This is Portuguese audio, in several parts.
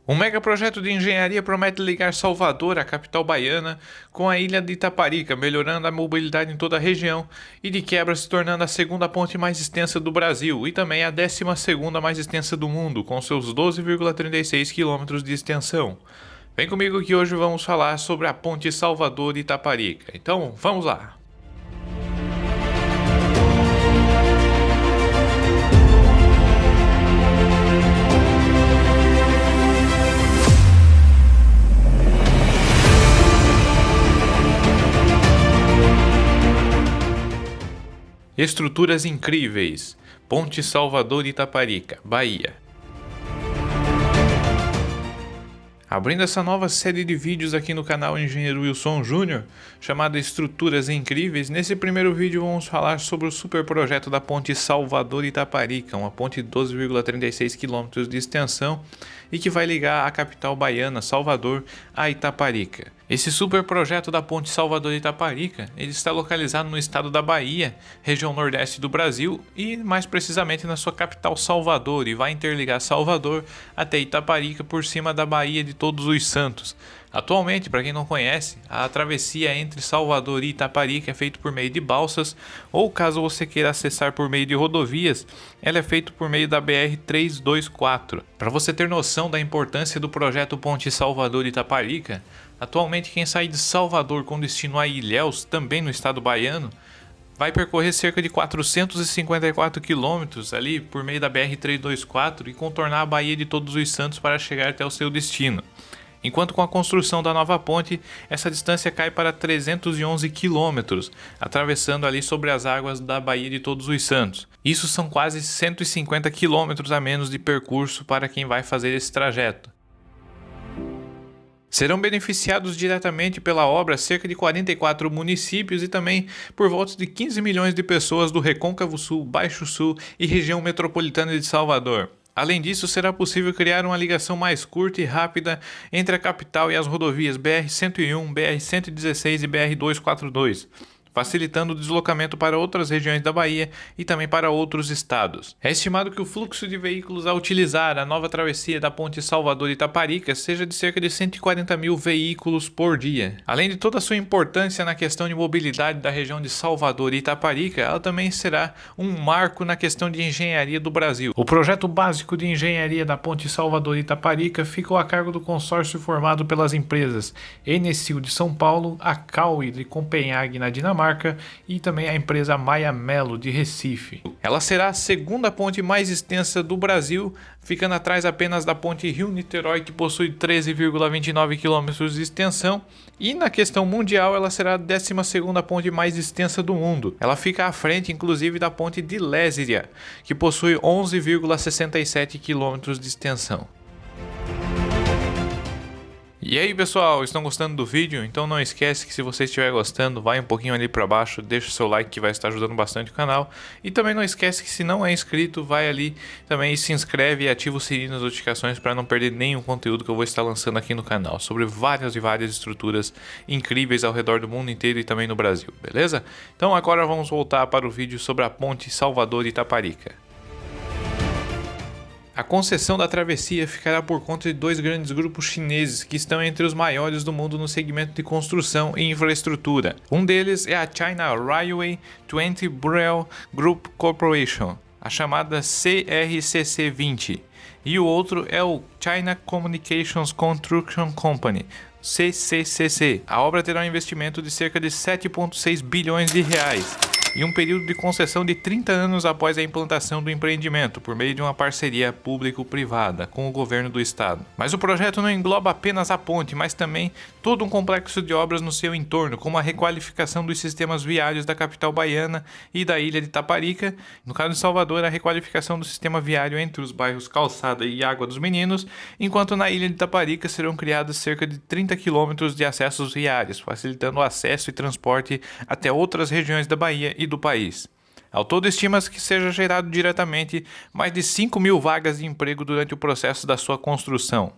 Um megaprojeto de engenharia promete ligar Salvador, a capital baiana, com a ilha de Itaparica, melhorando a mobilidade em toda a região e de quebra se tornando a segunda ponte mais extensa do Brasil e também a 12ª mais extensa do mundo, com seus 12,36 quilômetros de extensão. Vem comigo que hoje vamos falar sobre a ponte Salvador-Itaparica. Então, vamos lá! Estruturas incríveis. Ponte Salvador-Itaparica, Bahia. Abrindo essa nova série de vídeos aqui no canal Engenheiro Wilson Júnior, chamada Estruturas Incríveis, nesse primeiro vídeo vamos falar sobre o super projeto da ponte Salvador-Itaparica, uma ponte de 12,36 km de extensão e que vai ligar a capital baiana, Salvador, a Itaparica. Esse super projeto da ponte Salvador-Itaparica, ele está localizado no estado da Bahia, região nordeste do Brasil e mais precisamente na sua capital Salvador, e vai interligar Salvador até Itaparica por cima da Baía de Todos os Santos. Atualmente, para quem não conhece, a travessia entre Salvador e Itaparica é feita por meio de balsas, ou caso você queira acessar por meio de rodovias, ela é feita por meio da BR-324. Para você ter noção da importância do projeto Ponte Salvador-Itaparica, atualmente quem sai de Salvador com destino a Ilhéus, também no estado baiano, vai percorrer cerca de 454 quilômetros ali por meio da BR-324 e contornar a Baía de Todos os Santos para chegar até o seu destino. Enquanto com a construção da nova ponte, essa distância cai para 311 quilômetros, atravessando ali sobre as águas da Baía de Todos os Santos. Isso são quase 150 quilômetros a menos de percurso para quem vai fazer esse trajeto. Serão beneficiados diretamente pela obra cerca de 44 municípios e também por volta de 15 milhões de pessoas do Recôncavo Sul, Baixo Sul e região metropolitana de Salvador. Além disso, será possível criar uma ligação mais curta e rápida entre a capital e as rodovias BR-101, BR-116 e BR-242, facilitando o deslocamento para outras regiões da Bahia e também para outros estados. É estimado que o fluxo de veículos a utilizar a nova travessia da ponte Salvador-Itaparica seja de cerca de 140 mil veículos por dia. Além de toda a sua importância na questão de mobilidade da região de Salvador e Itaparica, ela também será um marco na questão de engenharia do Brasil. O projeto básico de engenharia da ponte Salvador-Itaparica ficou a cargo do consórcio formado pelas empresas Enesil de São Paulo, a Caui de Copenhague na Dinamarca, e também a empresa Maia Melo de Recife. Ela será a segunda ponte mais extensa do Brasil, ficando atrás apenas da ponte Rio-Niterói, que possui 13,29 km de extensão, e na questão mundial ela será a 12ª ponte mais extensa do mundo. Ela fica à frente inclusive da ponte de Lésia, que possui 11,67 km de extensão. E aí pessoal, estão gostando do vídeo? Então não esquece que se você estiver gostando, vai um pouquinho ali para baixo, deixa o seu like que vai estar ajudando bastante o canal. E também não esquece que se não é inscrito, vai ali também e se inscreve e ativa o sininho das notificações para não perder nenhum conteúdo que eu vou estar lançando aqui no canal, sobre várias estruturas incríveis ao redor do mundo inteiro e também no Brasil, beleza? Então agora vamos voltar para o vídeo sobre a ponte Salvador-Itaparica. A concessão da travessia ficará por conta de dois grandes grupos chineses que estão entre os maiores do mundo no segmento de construção e infraestrutura. Um deles é a China Railway 20 Brewery Group Corporation, a chamada CRCC-20, e o outro é o China Communications Construction Company, CCCC. A obra terá um investimento de cerca de 7,6 bilhões de reais e um período de concessão de 30 anos após a implantação do empreendimento, por meio de uma parceria público-privada com o governo do estado. Mas o projeto não engloba apenas a ponte, mas também todo um complexo de obras no seu entorno, como a requalificação dos sistemas viários da capital baiana e da ilha de Itaparica. No caso de Salvador, a requalificação do sistema viário entre os bairros Calçada e Água dos Meninos, enquanto na ilha de Itaparica serão criados cerca de 30 quilômetros de acessos viários, facilitando o acesso e transporte até outras regiões da Bahia e do país. Ao todo, estima-se que seja gerado diretamente mais de 5 mil vagas de emprego durante o processo da sua construção.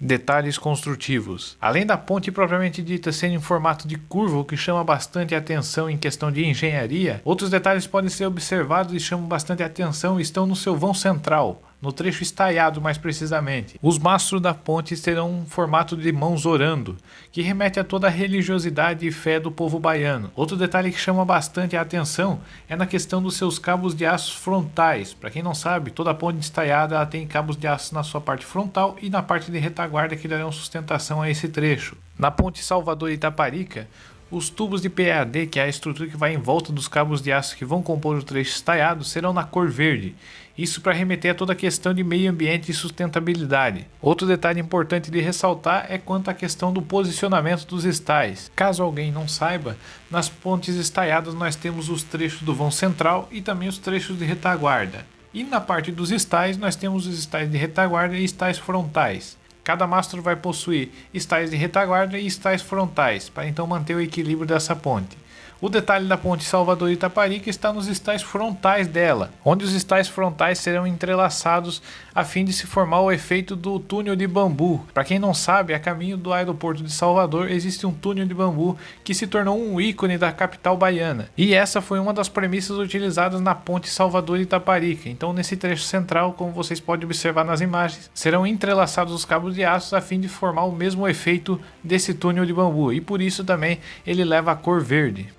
Detalhes construtivos. Além da ponte propriamente dita ser em formato de curva, o que chama bastante atenção em questão de engenharia, outros detalhes podem ser observados e chamam bastante atenção e estão no seu vão central, no trecho estaiado mais precisamente. Os mastros da ponte terão um formato de mãos orando, que remete a toda a religiosidade e fé do povo baiano. Outro detalhe que chama bastante a atenção é na questão dos seus cabos de aço frontais. Para quem não sabe, toda a ponte estaiada ela tem cabos de aço na sua parte frontal e na parte de retaguarda que darão sustentação a esse trecho. Na ponte Salvador-Itaparica, os tubos de PAD, que é a estrutura que vai em volta dos cabos de aço que vão compor o trecho estaiado, serão na cor verde. Isso para remeter a toda a questão de meio ambiente e sustentabilidade. Outro detalhe importante de ressaltar é quanto à questão do posicionamento dos estais. Caso alguém não saiba, nas pontes estaiadas nós temos os trechos do vão central e também os trechos de retaguarda. E na parte dos estais nós temos os estais de retaguarda e estais frontais. Cada mastro vai possuir estais de retaguarda e estais frontais, para então manter o equilíbrio dessa ponte. O detalhe da ponte Salvador-Itaparica está nos estais frontais dela, onde os estais frontais serão entrelaçados a fim de se formar o efeito do túnel de bambu. Para quem não sabe, a caminho do aeroporto de Salvador existe um túnel de bambu que se tornou um ícone da capital baiana. E essa foi uma das premissas utilizadas na ponte Salvador-Itaparica. Então nesse trecho central, como vocês podem observar nas imagens, serão entrelaçados os cabos de aço a fim de formar o mesmo efeito desse túnel de bambu. E por isso também ele leva a cor verde.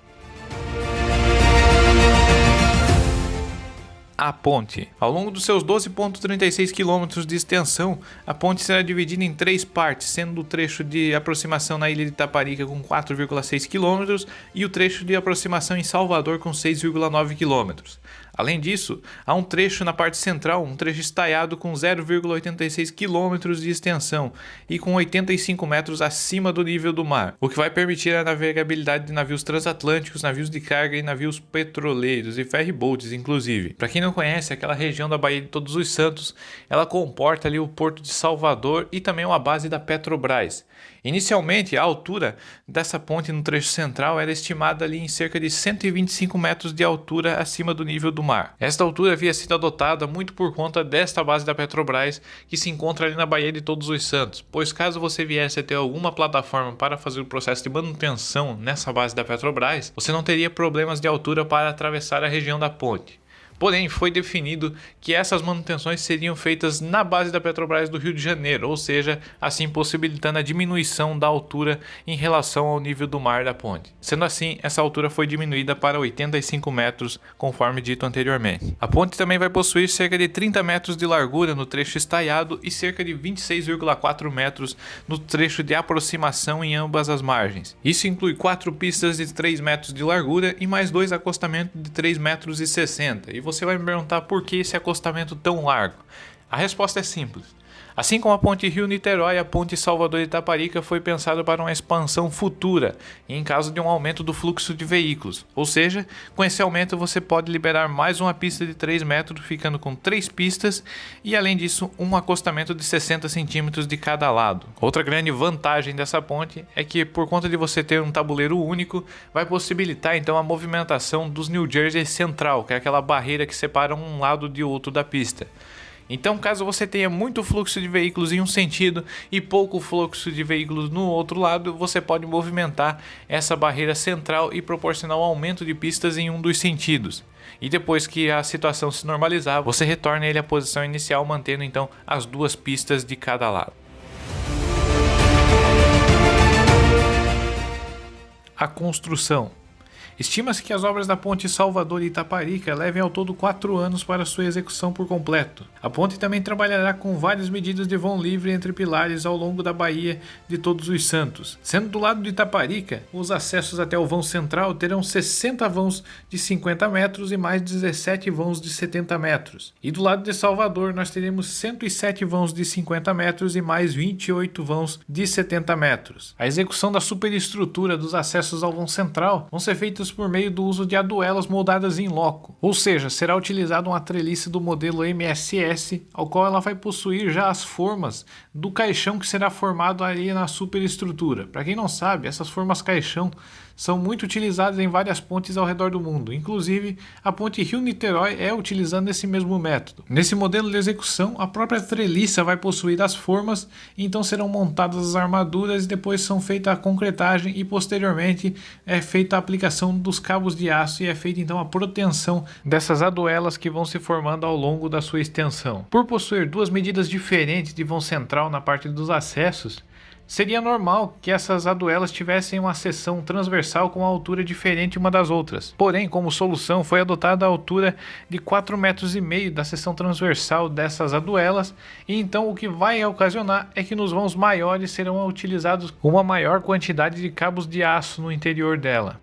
A ponte. Ao longo dos seus 12,36 km de extensão, a ponte será dividida em 3 partes, sendo o trecho de aproximação na ilha de Itaparica com 4,6 km e o trecho de aproximação em Salvador com 6,9 km. Além disso, há um trecho na parte central, um trecho estaiado com 0,86 km de extensão e com 85 metros acima do nível do mar, o que vai permitir a navegabilidade de navios transatlânticos, navios de carga e navios petroleiros e ferryboats, inclusive. Para quem não conhece, aquela região da Baía de Todos os Santos, ela comporta ali o Porto de Salvador e também uma base da Petrobras. Inicialmente, a altura dessa ponte no trecho central era estimada ali em cerca de 125 metros de altura acima do nível do mar. Esta altura havia sido adotada muito por conta desta base da Petrobras que se encontra ali na Baía de Todos os Santos, pois caso você viesse a ter alguma plataforma para fazer o processo de manutenção nessa base da Petrobras, você não teria problemas de altura para atravessar a região da ponte. Porém, foi definido que essas manutenções seriam feitas na base da Petrobras do Rio de Janeiro, ou seja, assim possibilitando a diminuição da altura em relação ao nível do mar da ponte. Sendo assim, essa altura foi diminuída para 85 metros, conforme dito anteriormente. A ponte também vai possuir cerca de 30 metros de largura no trecho estaiado e cerca de 26,4 metros no trecho de aproximação em ambas as margens. Isso inclui 4 pistas de 3 metros de largura e mais 2 acostamentos de 3,60 metros. E você vai me perguntar por que esse acostamento tão largo. A resposta é simples. Assim como a ponte Rio-Niterói, a ponte Salvador-Itaparica foi pensada para uma expansão futura, em caso de um aumento do fluxo de veículos. Ou seja, com esse aumento você pode liberar mais uma pista de 3 metros, ficando com 3 pistas e além disso um acostamento de 60 centímetros de cada lado. Outra grande vantagem dessa ponte é que por conta de você ter um tabuleiro único, vai possibilitar então a movimentação dos New Jersey Central, que é aquela barreira que separa um lado de outro da pista. Então, caso você tenha muito fluxo de veículos em um sentido e pouco fluxo de veículos no outro lado, você pode movimentar essa barreira central e proporcionar um aumento de pistas em um dos sentidos. E depois que a situação se normalizar, você retorna ele à posição inicial, mantendo então as 2 pistas de cada lado. A construção. Estima-se que as obras da ponte Salvador-Itaparica levem ao todo 4 anos para sua execução por completo. A ponte também trabalhará com várias medidas de vão livre entre pilares ao longo da Baía de Todos os Santos. Sendo do lado de Itaparica, os acessos até o vão central terão 60 vãos de 50 metros e mais 17 vãos de 70 metros. E do lado de Salvador nós teremos 107 vãos de 50 metros e mais 28 vãos de 70 metros. A execução da superestrutura dos acessos ao vão central vão ser feitas feitas por meio do uso de aduelas moldadas em loco, ou seja, será utilizada uma treliça do modelo MSS, ao qual ela vai possuir já as formas do caixão que será formado ali na superestrutura. Para quem não sabe, essas formas caixão são muito utilizadas em várias pontes ao redor do mundo, inclusive a ponte Rio-Niterói é utilizando esse mesmo método. Nesse modelo de execução, a própria treliça vai possuir as formas, então serão montadas as armaduras e depois são feita a concretagem e posteriormente é feita a aplicação dos cabos de aço e é feita então a proteção dessas aduelas que vão se formando ao longo da sua extensão. Por possuir duas medidas diferentes de vão central na parte dos acessos, seria normal que essas aduelas tivessem uma seção transversal com uma altura diferente uma das outras. Porém, como solução, foi adotada a altura de 4,5 metros da seção transversal dessas aduelas, e então o que vai ocasionar é que nos vãos maiores serão utilizados uma maior quantidade de cabos de aço no interior dela.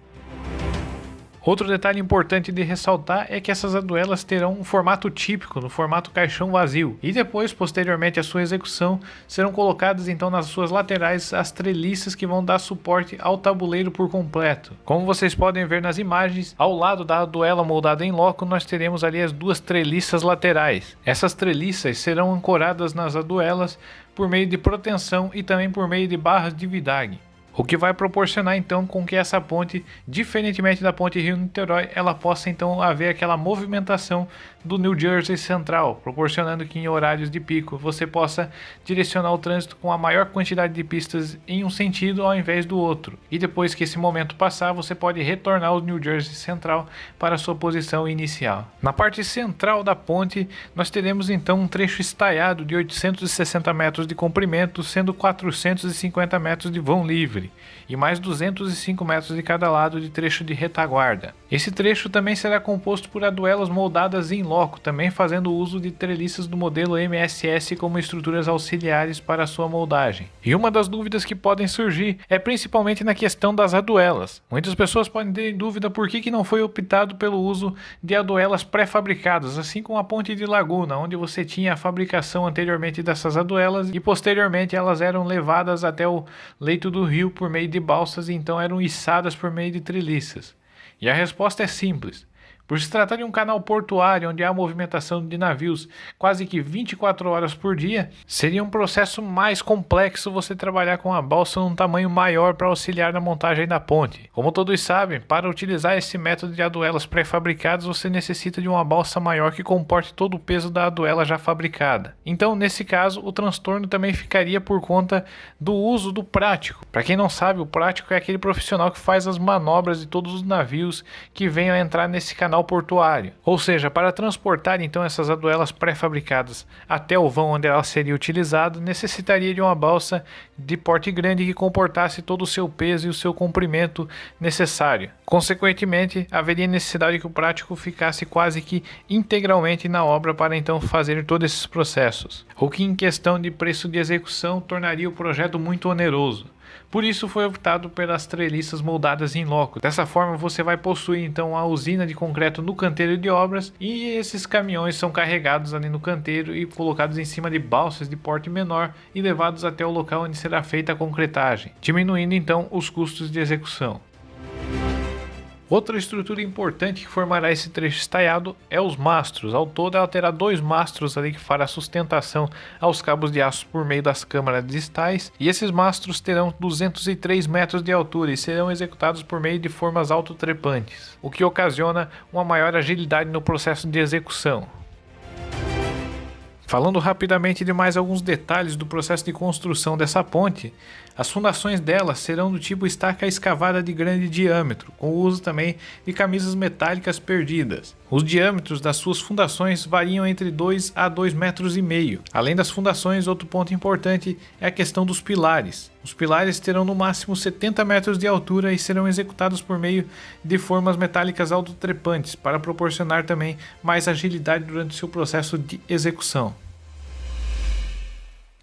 Outro detalhe importante de ressaltar é que essas aduelas terão um formato típico, no formato caixão vazio, e depois, posteriormente à sua execução, serão colocadas então nas suas laterais as treliças que vão dar suporte ao tabuleiro por completo. Como vocês podem ver nas imagens, ao lado da aduela moldada em loco, nós teremos ali as duas treliças laterais. Essas treliças serão ancoradas nas aduelas por meio de proteção e também por meio de barras de vidague, o que vai proporcionar então com que essa ponte, diferentemente da ponte Rio-Niterói, ela possa então haver aquela movimentação do New Jersey Central, proporcionando que em horários de pico você possa direcionar o trânsito com a maior quantidade de pistas em um sentido ao invés do outro. E depois que esse momento passar, você pode retornar ao New Jersey Central para a sua posição inicial. Na parte central da ponte, nós teremos então um trecho estaiado de 860 metros de comprimento, sendo 450 metros de vão livre, e mais 205 metros de cada lado de trecho de retaguarda. Esse trecho também será composto por aduelas moldadas em loco, também fazendo uso de treliças do modelo MSS como estruturas auxiliares para a sua moldagem. E uma das dúvidas que podem surgir é principalmente na questão das aduelas. Muitas pessoas podem ter dúvida por que não foi optado pelo uso de aduelas pré-fabricadas, assim como a ponte de Laguna, onde você tinha a fabricação anteriormente dessas aduelas e posteriormente elas eram levadas até o leito do rio por meio de balsas e então eram içadas por meio de treliças. E a resposta é simples. Por se tratar de um canal portuário onde há movimentação de navios quase que 24 horas por dia, seria um processo mais complexo você trabalhar com a balsa num tamanho maior para auxiliar na montagem da ponte. Como todos sabem, para utilizar esse método de aduelas pré-fabricadas, você necessita de uma balsa maior que comporte todo o peso da aduela já fabricada. Então, nesse caso, o transtorno também ficaria por conta do uso do prático. Para quem não sabe, o prático é aquele profissional que faz as manobras de todos os navios que venham a entrar nesse canal portuário. Ou seja, para transportar então essas aduelas pré-fabricadas até o vão onde ela seria utilizada, necessitaria de uma balsa de porte grande que comportasse todo o seu peso e o seu comprimento necessário. Consequentemente, haveria necessidade que o prático ficasse quase que integralmente na obra para então fazer todos esses processos, o que em questão de preço de execução tornaria o projeto muito oneroso. Por isso foi optado pelas treliças moldadas em loco. Dessa forma você vai possuir então a usina de concreto no canteiro de obras e esses caminhões são carregados ali no canteiro e colocados em cima de balsas de porte menor e levados até o local onde será feita a concretagem, diminuindo então os custos de execução. Outra estrutura importante que formará esse trecho estaiado é os mastros. Ao todo ela terá 2 mastros ali que fará sustentação aos cabos de aço por meio das câmaras de estais, e esses mastros terão 203 metros de altura e serão executados por meio de formas autotrepantes, o que ocasiona uma maior agilidade no processo de execução. Falando rapidamente de mais alguns detalhes do processo de construção dessa ponte, as fundações dela serão do tipo estaca escavada de grande diâmetro, com o uso também de camisas metálicas perdidas. Os diâmetros das suas fundações variam entre 2 a 2,5 metros. Além das fundações, outro ponto importante é a questão dos pilares. Os pilares terão no máximo 70 metros de altura e serão executados por meio de formas metálicas autotrepantes, para proporcionar também mais agilidade durante o seu processo de execução.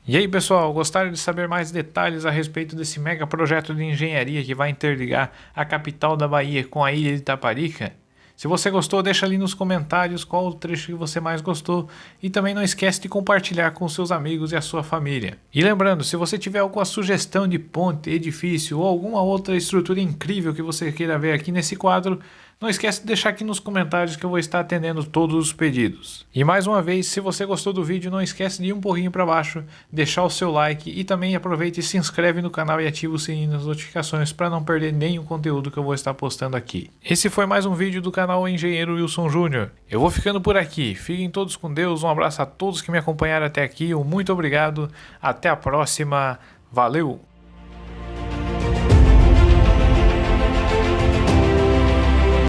E aí pessoal, gostaram de saber mais detalhes a respeito desse mega projeto de engenharia que vai interligar a capital da Bahia com a ilha de Itaparica? Se você gostou, deixa ali nos comentários qual o trecho que você mais gostou e também não esquece de compartilhar com seus amigos e a sua família. E lembrando, se você tiver alguma sugestão de ponte, edifício ou alguma outra estrutura incrível que você queira ver aqui nesse quadro, não esquece de deixar aqui nos comentários que eu vou estar atendendo todos os pedidos. E mais uma vez, se você gostou do vídeo, não esquece de ir um pouquinho para baixo, deixar o seu like e também aproveite e se inscreve no canal e ativa o sininho das notificações para não perder nenhum conteúdo que eu vou estar postando aqui. Esse foi mais um vídeo do canal Engenheiro Wilson Júnior. Eu vou ficando por aqui, fiquem todos com Deus, um abraço a todos que me acompanharam até aqui, muito obrigado, até a próxima, valeu!